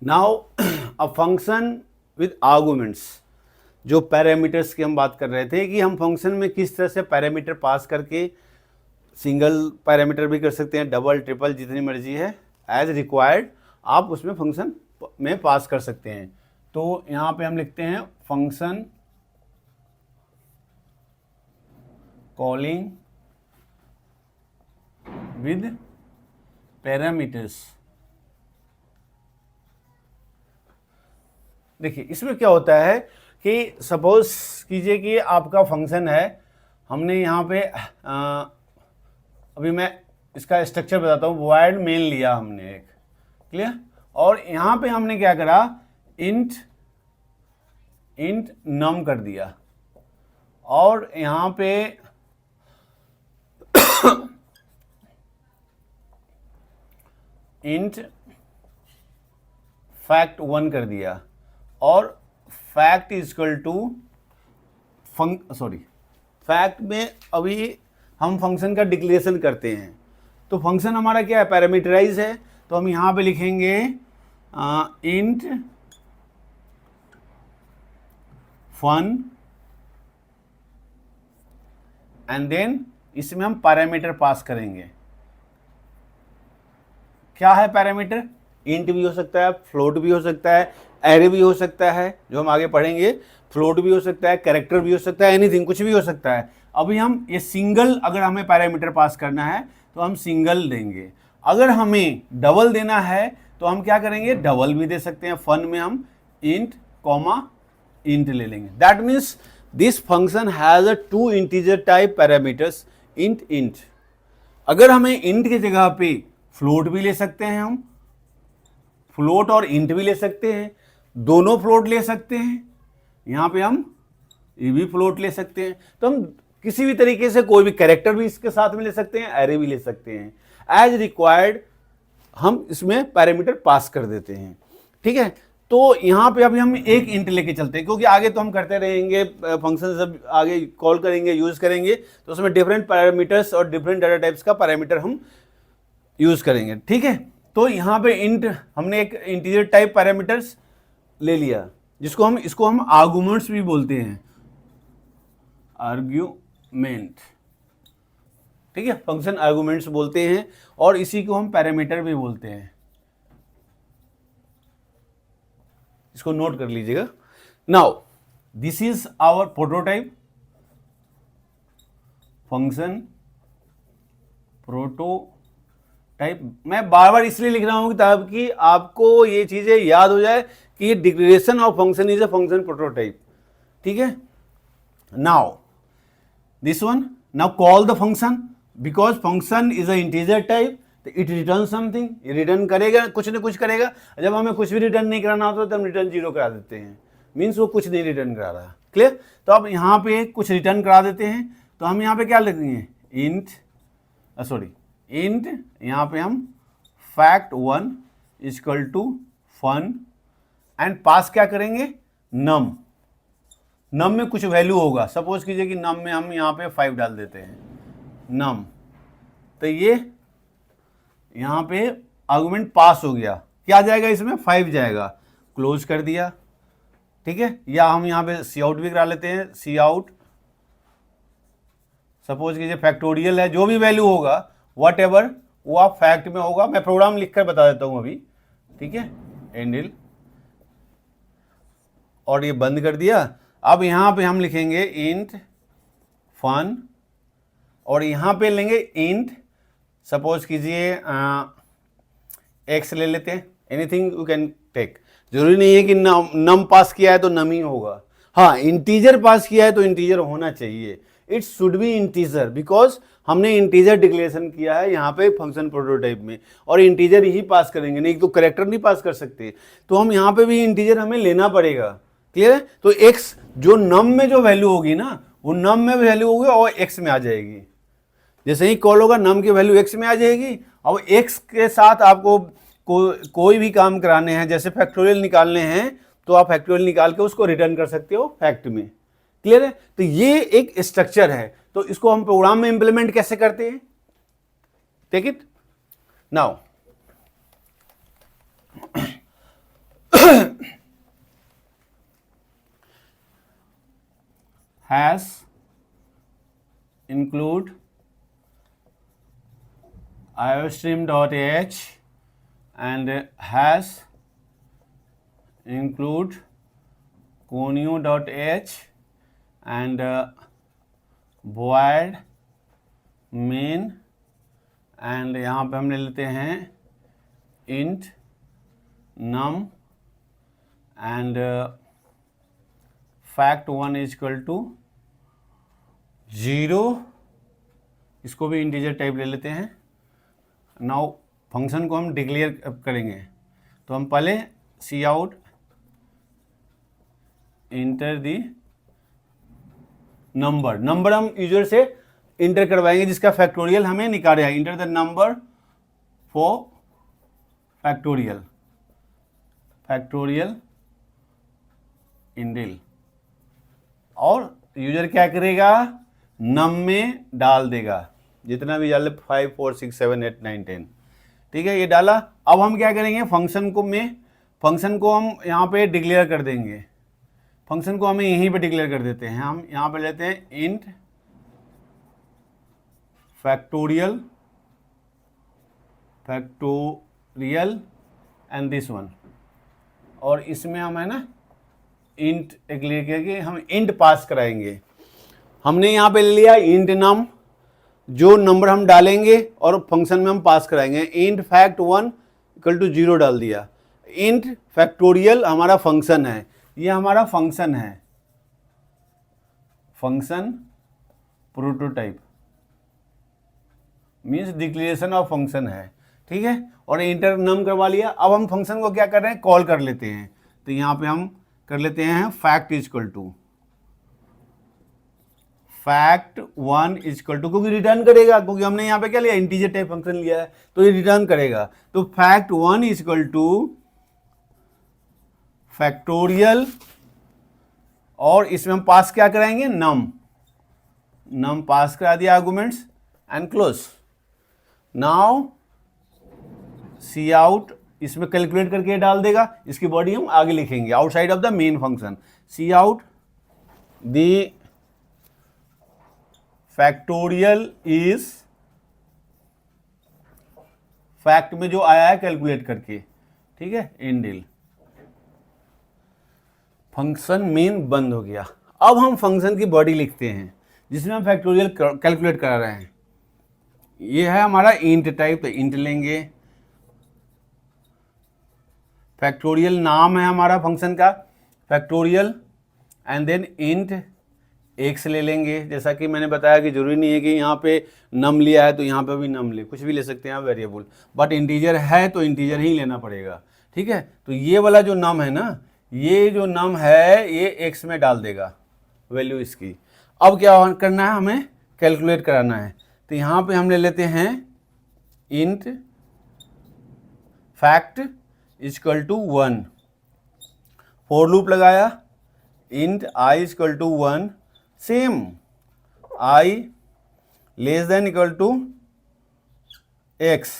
Now a function with arguments, जो parameters की हम बात कर रहे थे कि हम फंक्शन में किस तरह से पैरामीटर पास करके, सिंगल पैरामीटर भी कर सकते हैं, डबल ट्रिपल जितनी मर्जी है, एज रिक्वायर्ड आप उसमें फंक्शन में पास कर सकते हैं। तो यहाँ पे हम लिखते हैं फंक्शन कॉलिंग विद पैरामीटर्स। देखिए इसमें क्या होता है कि सपोज कीजिए कि आपका फंक्शन है, हमने यहाँ पे अभी मैं इसका स्ट्रक्चर बताता हूँ। वॉइड मेन लिया हमने एक, क्लियर, और यहाँ पे हमने क्या करा, इंट नम कर दिया, और यहाँ पे इंट फैक्ट 1 कर दिया, और फैक्ट इजकल टू फैक्ट में अभी हम फंक्शन का डिक्लेरेशन करते हैं। तो फंक्शन हमारा क्या है, पैरामीटराइज है, तो हम यहाँ पे लिखेंगे इंट फन, एंड देन इसमें हम पैरामीटर पास करेंगे। क्या है पैरामीटर, इंट भी हो सकता है, फ्लोट भी हो सकता है, एरे भी हो सकता है, जो हम आगे पढ़ेंगे, फ्लोट भी हो सकता है, कैरेक्टर भी हो सकता है, एनीथिंग, कुछ भी हो सकता है। अभी हम ये सिंगल, अगर हमें पैरामीटर पास करना है तो हम सिंगल देंगे, अगर हमें डबल देना है तो हम क्या करेंगे, डबल भी दे सकते हैं। फन में हम इंट कॉमा इंट ले लेंगे। That means this function has a 2 integer type parameters, int. अगर हमें इंट की जगह पे फ्लोट भी ले सकते हैं, हम फ्लोट और इंट भी ले सकते हैं, दोनों फ्लोट ले सकते हैं, यहाँ पे हम ये भी फ्लोट ले सकते हैं। तो हम किसी भी तरीके से कोई भी कैरेक्टर भी इसके साथ में ले सकते हैं, एरे भी ले सकते हैं, एज रिक्वायर्ड हम इसमें पैरामीटर पास कर देते हैं। ठीक है, तो यहाँ पे अभी हम एक इंट लेके चलते हैं, क्योंकि आगे तो हम करते रहेंगे, फंक्शन सब आगे कॉल करेंगे, यूज करेंगे, तो उसमें डिफरेंट पैरामीटर्स और डिफरेंट डाटा टाइप्स का पैरामीटर हम यूज करेंगे। ठीक है, तो यहाँ पे इंट हमने एक इंटीजर टाइप पैरामीटर्स ले लिया, इसको हम आर्गुमेंट्स भी बोलते हैं, आर्ग्यूमेंट। ठीक है, फंक्शन आर्गुमेंट्स बोलते हैं, और इसी को हम पैरामीटर भी बोलते हैं। इसको नोट कर लीजिएगा। Now this is our prototype, function prototype. मैं बार बार इसलिए लिख रहा हूं ताकि आपको ये चीजें याद हो जाए कि declaration of function is a function prototype. ठीक है, now this one, now call the function, because function is a integer type, it return something, ये रिटर्न करेगा, कुछ ना कुछ करेगा। जब हमें कुछ भी रिटर्न नहीं कराना होता तो हम रिटर्न 0 करा देते हैं, मीन्स वो कुछ नहीं रिटर्न करा रहा। क्लियर, तो अब यहाँ पे कुछ रिटर्न करा देते हैं, तो हम यहाँ पे क्या लिखेंगे, इंट यहाँ पे हम fact 1 equal to fun, and pass क्या करेंगे, नम में कुछ वैल्यू होगा। सपोज कीजिए कि नम में हम यहाँ पे 5 डाल देते हैं, नम, तो ये यहाँ पे आर्गुमेंट पास हो गया, क्या जाएगा इसमें, 5 जाएगा, क्लोज कर दिया। ठीक है, या हम यहाँ पे सी आउट भी करा लेते हैं, सी आउट, सपोज कीजिए फैक्टोरियल है, जो भी वैल्यू होगा वट एवर वो आप फैक्ट में होगा। मैं प्रोग्राम लिखकर बता देता हूँ अभी। ठीक है, एंडल, और ये बंद कर दिया। अब यहाँ पे हम लिखेंगे इंट फन, और यहाँ पे लेंगे इंट, सपोज कीजिए एक्स ले लेते हैं, एनीथिंग यू कैन टेक, जरूरी नहीं है कि नम पास किया है तो नम ही होगा। हाँ, इंटीजर पास किया है तो इंटीजर होना चाहिए, it should be integer, because हमने इंटीजर डिक्लेरेशन किया है यहाँ पे फंक्शन प्रोटोटाइप में, और इंटीजर ही पास करेंगे, नहीं तो कैरेक्टर नहीं पास कर सकते, तो हम यहाँ पे भी इंटीजर हमें लेना पड़ेगा। क्लियर है, तो एक्स जो नम में जो वैल्यू होगी ना, वो नम में वैल्यू होगी और एक्स में आ जाएगी। जैसे ही कॉल होगा नम की वैल्यू एक्स में आ जाएगी, और एक्स के साथ आपको कोई भी काम कराने हैं, जैसे फैक्टोरियल निकालने हैं, तो आप फैक्टोरियल निकाल के उसको रिटर्न कर सकते हो फैक्ट में। क्लियर है, तो ये एक स्ट्रक्चर है, तो इसको हम प्रोग्राम में इंप्लीमेंट कैसे करते हैं, take it now. Hash include iostream.h and has include conio.h and void main and यहाँ पे हम ले लेते हैं int num and fact1 is equal to 0, इसको भी इंटीजर टाइप ले लेते हैं। नाउ फंक्शन को हम डिक्लेयर करेंगे, तो हम पहले cout enter the number हम यूजर से इंटर करवाएंगे जिसका फैक्टोरियल हमें निकालेगा। Enter the number for factorial endl, और यूजर क्या करेगा, नम में डाल देगा जितना भी डाले 5 4 6 7 8 9 10, ठीक है, ये डाला। अब हम क्या करेंगे, फंक्शन को हम यहाँ पे डिक्लेयर कर देंगे। फंक्शन को हमें यहीं पे डिक्लेयर कर देते हैं। हम यहाँ पे लेते हैं int factorial and this one, और इसमें हम है ना इंट डिक्लेयर करके हम इंट पास कराएंगे। हमने यहाँ पे ले लिया इंट नम, जो नंबर हम डालेंगे और फंक्शन में हम पास कराएंगे। इंट fact1 इक्वल टू 0 डाल दिया। इंट फैक्टोरियल हमारा फंक्शन है, ये हमारा फंक्शन है, function prototype means declaration of function है, ठीक है। और इंटर नम करवा लिया। अब हम फंक्शन को क्या कर रहे हैं, कॉल कर लेते हैं। तो यहाँ पे हम कर लेते हैं fact is equal to fact1 is equal to, क्योंकि रिटर्न करेगा, क्योंकि हमने यहाँ पे क्या लिया, इंटीजर टाइप फंक्शन लिया है, तो ये रिटर्न करेगा। तो fact1 is equal two factorial, और इसमें हम पास क्या कराएंगे, नम पास करा दिया arguments and close. Now cout, इसमें कैलकुलेट करके डाल देगा, इसकी बॉडी हम आगे लिखेंगे outside of the main function. Cout the factorial is, fact में जो आया है कैलकुलेट करके, ठीक है, इंडिल। फंक्शन मेन बंद हो गया। अब हम फंक्शन की बॉडी लिखते हैं जिसमें हम फैक्टोरियल कैलकुलेट करा रहे हैं। ये है हमारा इंट टाइप, तो इंट लेंगे। फैक्टोरियल नाम है हमारा फंक्शन का, factorial, and then int x ले लेंगे। जैसा कि मैंने बताया कि जरूरी नहीं है कि यहाँ पे नम लिया है तो यहाँ पे भी नम ले, कुछ भी ले सकते हैं आप वेरिएबल, बट इंटीजर है तो इंटीजर ही लेना पड़ेगा, ठीक है। तो ये वाला जो नम है ना, ये जो नम है ये एक्स में डाल देगा वैल्यू इसकी। अब क्या करना है, हमें कैलकुलेट कराना है। तो यहाँ पे हम ले लेते हैं int fact is equal to 1, for loop लगाया, int I is equal to 1, same I less than equal to X.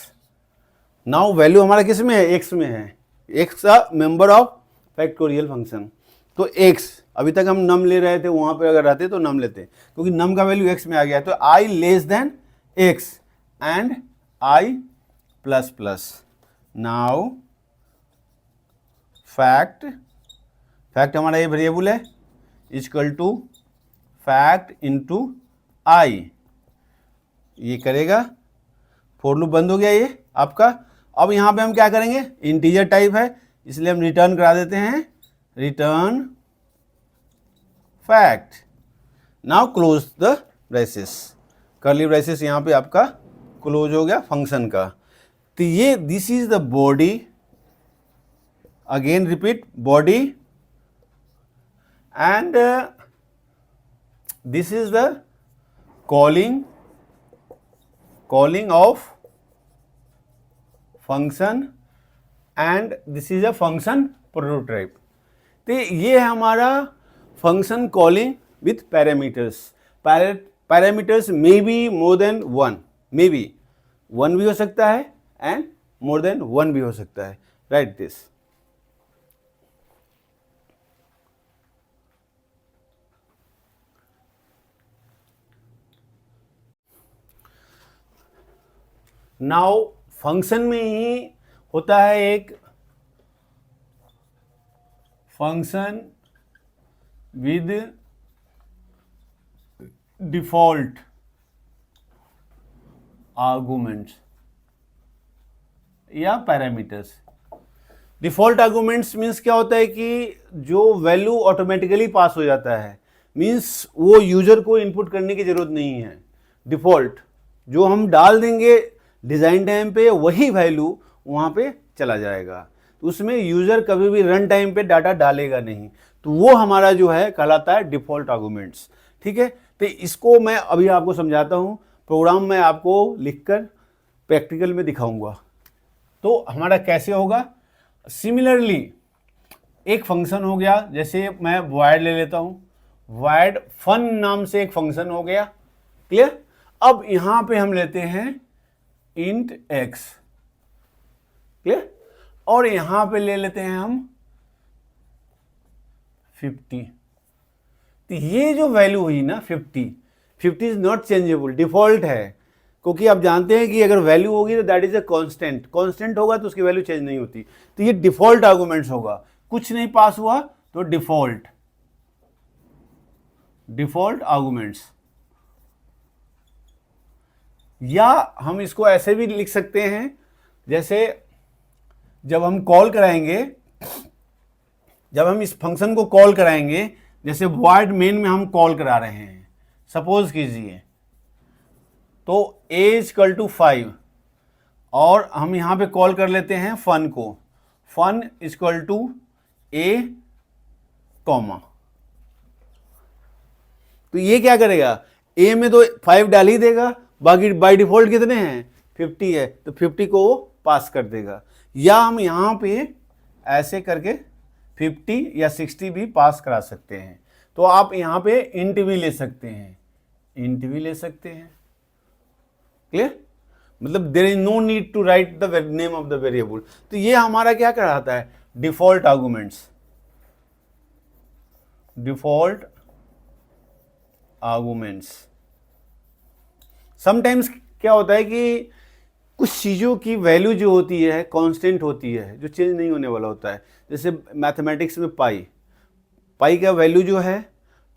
Now value हमारा किस में है, एक्स में है, एक्स का मेंबर ऑफ फैक्टोरियल फंक्शन। तो एक्स, अभी तक हम नम ले रहे थे, वहां पे अगर रहते तो नम लेते, क्योंकि नम का वैल्यू एक्स में आ गया। तो I less than X and I plus plus. Now fact हमारा ये वेरिएबल है, equal to fact into I, ये करेगा। फॉर लूप बंद हो गया ये आपका। अब यहाँ पे हम क्या करेंगे, इंटीजर टाइप है इसलिए हम रिटर्न करा देते हैं, return fact. Now close the braces, curly braces यहाँ पे आपका क्लोज हो गया फंक्शन का। तो ये this is the body, again repeat, body, and this is the calling of function and this is a function prototype। तो ये है हमारा function calling with parameters. Parameters may be more than one, may be one भी हो सकता है and more than one भी हो सकता है। Right this. नाउ फंक्शन में ही होता है एक फंक्शन विद डिफॉल्ट आर्गुमेंट्स या पैरामीटर्स। डिफॉल्ट आर्गुमेंट्स मीन्स क्या होता है कि जो वैल्यू ऑटोमेटिकली पास हो जाता है, मीन्स वो यूजर को इनपुट करने की जरूरत नहीं है। डिफॉल्ट जो हम डाल देंगे डिजाइन टाइम पे वही वैल्यू वहां पे चला जाएगा, तो उसमें यूजर कभी भी रन टाइम पे डाटा डालेगा नहीं, तो वो हमारा जो है कहलाता है डिफॉल्ट आर्गुमेंट्स। ठीक है, तो इसको मैं अभी आपको समझाता हूं, प्रोग्राम में आपको लिखकर प्रैक्टिकल में दिखाऊंगा। तो हमारा कैसे होगा, सिमिलरली एक फंक्शन हो गया, जैसे मैं void ले लेता हूं, void फन नाम से एक फंक्शन हो गया, क्लियर। अब यहां पे हम लेते हैं int x, क्लियर, और यहां पे ले लेते हैं हम 50। तो ये जो वैल्यू हुई ना 50 इज नॉट चेंजेबल, डिफॉल्ट है, क्योंकि आप जानते हैं कि अगर वैल्यू होगी तो that is a constant, constant होगा तो उसकी वैल्यू चेंज नहीं होती। तो ये डिफॉल्ट आर्गुमेंट्स होगा, कुछ नहीं पास हुआ तो डिफॉल्ट आर्गुमेंट्स। या हम इसको ऐसे भी लिख सकते हैं, जैसे जब हम कॉल कराएंगे, जब हम इस फंक्शन को कॉल कराएंगे, जैसे void main में हम कॉल करा रहे हैं, सपोज कीजिए, तो a इक्वल टू 5 और हम यहां पे कॉल कर लेते हैं फन को, fun equal to a comma, तो ये क्या करेगा, a में तो 5 डाल ही देगा, बाकी बाय डिफॉल्ट कितने हैं 50 है, तो 50 को वो पास कर देगा। या हम यहां पे ऐसे करके 50 या 60 भी पास करा सकते हैं। तो आप यहां पे इंट भी ले सकते हैं, इंट भी ले सकते हैं, क्लियर, मतलब there is no need to write the name of the variable. तो ये हमारा क्या कहलाता है, default arguments, default arguments. Sometimes क्या होता है कि कुछ चीज़ों की वैल्यू जो होती है कांस्टेंट होती है, जो चेंज नहीं होने वाला होता है। जैसे मैथमेटिक्स में पाई का वैल्यू जो है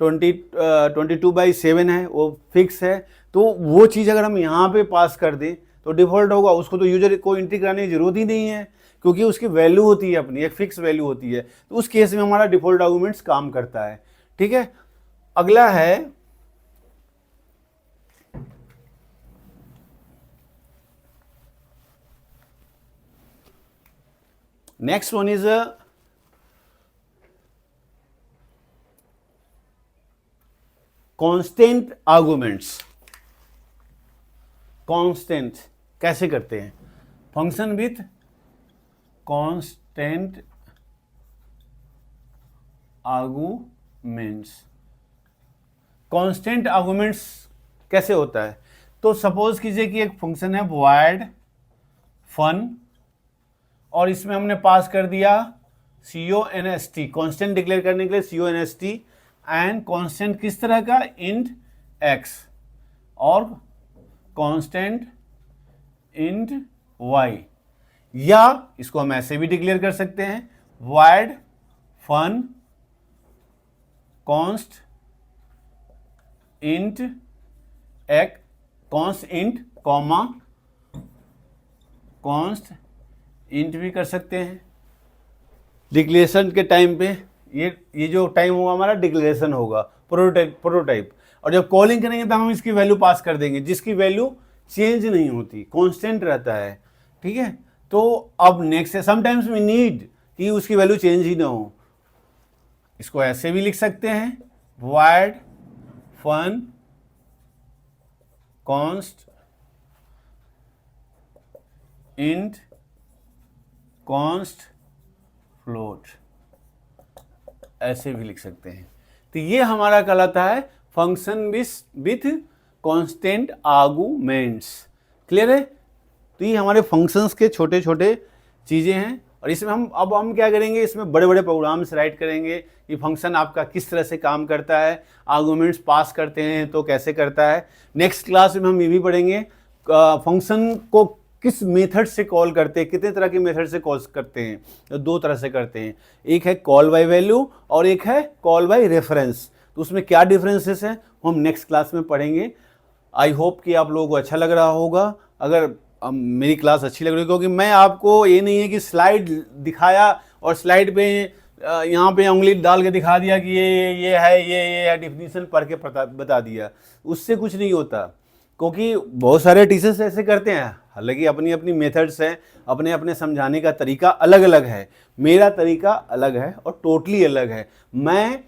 22/7 है, वो फिक्स है। तो वो चीज़ अगर हम यहाँ पे पास कर दें तो डिफ़ॉल्ट होगा, उसको तो यूजर को एंट्री कराने की जरूरत ही नहीं है, क्योंकि उसकी वैल्यू होती है अपनी, एक फिक्स वैल्यू होती है। तो उस केस में हमारा डिफ़ॉल्ट आर्गुमेंट्स काम करता है। ठीक है, अगला है next one is constant arguments. Constant कैसे करते हैं, function with constant arguments. Constant arguments कैसे होता है, तो सपोज कीजिए कि एक फंक्शन है void फन, और इसमें हमने पास कर दिया const, कांस्टेंट डिक्लेयर करने के लिए const, एंड कांस्टेंट किस तरह का, int x, और कांस्टेंट int y। या इसको हम ऐसे भी डिक्लेयर कर सकते हैं, void fun const int x, const int comma const int भी कर सकते हैं। डिक्लेरेशन के टाइम पे ये जो टाइम होगा हमारा डिक्लेरेशन होगा, प्रोटोटाइप। और जब कॉलिंग करेंगे तो हम इसकी वैल्यू पास कर देंगे, जिसकी वैल्यू चेंज नहीं होती, कांस्टेंट रहता है। ठीक है, तो अब नेक्स्ट है, समटाइम्स वी नीड कि उसकी वैल्यू चेंज ही ना हो, इसको ऐसे भी लिख सकते हैं, void fun const int const float, ऐसे भी लिख सकते हैं। तो ये हमारा कहलाता है function with constant arguments. Clear है, तो ये हमारे फंक्शंस के छोटे छोटे चीज़ें हैं। और इसमें हम क्या करेंगे, इसमें बड़े बड़े प्रोग्राम्स राइट करेंगे कि फंक्शन आपका किस तरह से काम करता है, आर्गुमेंट्स पास करते हैं तो कैसे करता है। नेक्स्ट क्लास में हम ये भी पढ़ेंगे फंक्शन को किस मेथड से कॉल करते हैं, कितने तरह के मेथड से कॉल करते हैं? तो 2 तरह से करते हैं, एक है कॉल बाय वैल्यू और एक है कॉल बाय रेफरेंस। तो उसमें क्या डिफरेंसेस हैं हम नेक्स्ट क्लास में पढ़ेंगे। आई होप कि आप लोगों को अच्छा लग रहा होगा। अगर मेरी क्लास अच्छी लग रही है, क्योंकि मैं आपको ये नहीं है कि स्लाइड दिखाया और स्लाइड पे यहाँ पे उंगली डाल के दिखा दिया कि ये है, ये है, डिफिनीशन पढ़ के बता दिया, उससे कुछ नहीं होता। क्योंकि बहुत सारे टीचर्स ऐसे करते हैं, हालांकि अपनी अपनी मेथड्स हैं, अपने अपने समझाने का तरीका अलग अलग है। मेरा तरीका अलग है और टोटली अलग है। मैं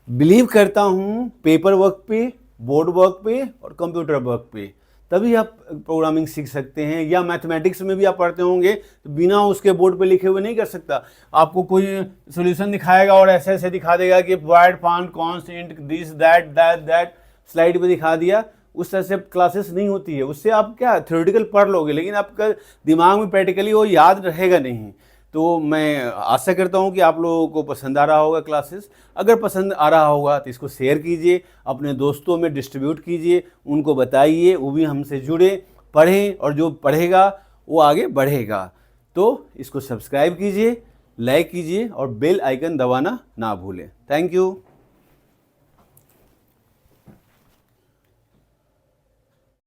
बिलीव करता हूँ पेपर वर्क पे, बोर्ड वर्क पे और कंप्यूटर वर्क पे, तभी आप प्रोग्रामिंग सीख सकते हैं। या मैथमेटिक्स में भी आप पढ़ते होंगे तो बिना उसके बोर्ड पे लिखे हुए नहीं कर सकता। आपको कोई सॉल्यूशन दिखाएगा और ऐसे ऐसे दिखा देगा कि void found const int this that slide पे दिखा दिया, उस तरह से क्लासेस नहीं होती है। उससे आप क्या थ्योरेटिकल पढ़ लोगे, लेकिन आपका दिमाग में प्रैक्टिकली वो याद रहेगा नहीं। तो मैं आशा करता हूँ कि आप लोगों को पसंद आ रहा होगा क्लासेस। अगर पसंद आ रहा होगा तो इसको शेयर कीजिए, अपने दोस्तों में डिस्ट्रीब्यूट कीजिए, उनको बताइए, वो भी हमसे जुड़े, पढ़ें, और जो पढ़ेगा वो आगे बढ़ेगा। तो इसको सब्सक्राइब कीजिए, लाइक कीजिए और बेल आइकन दबाना ना भूलें। Thank you.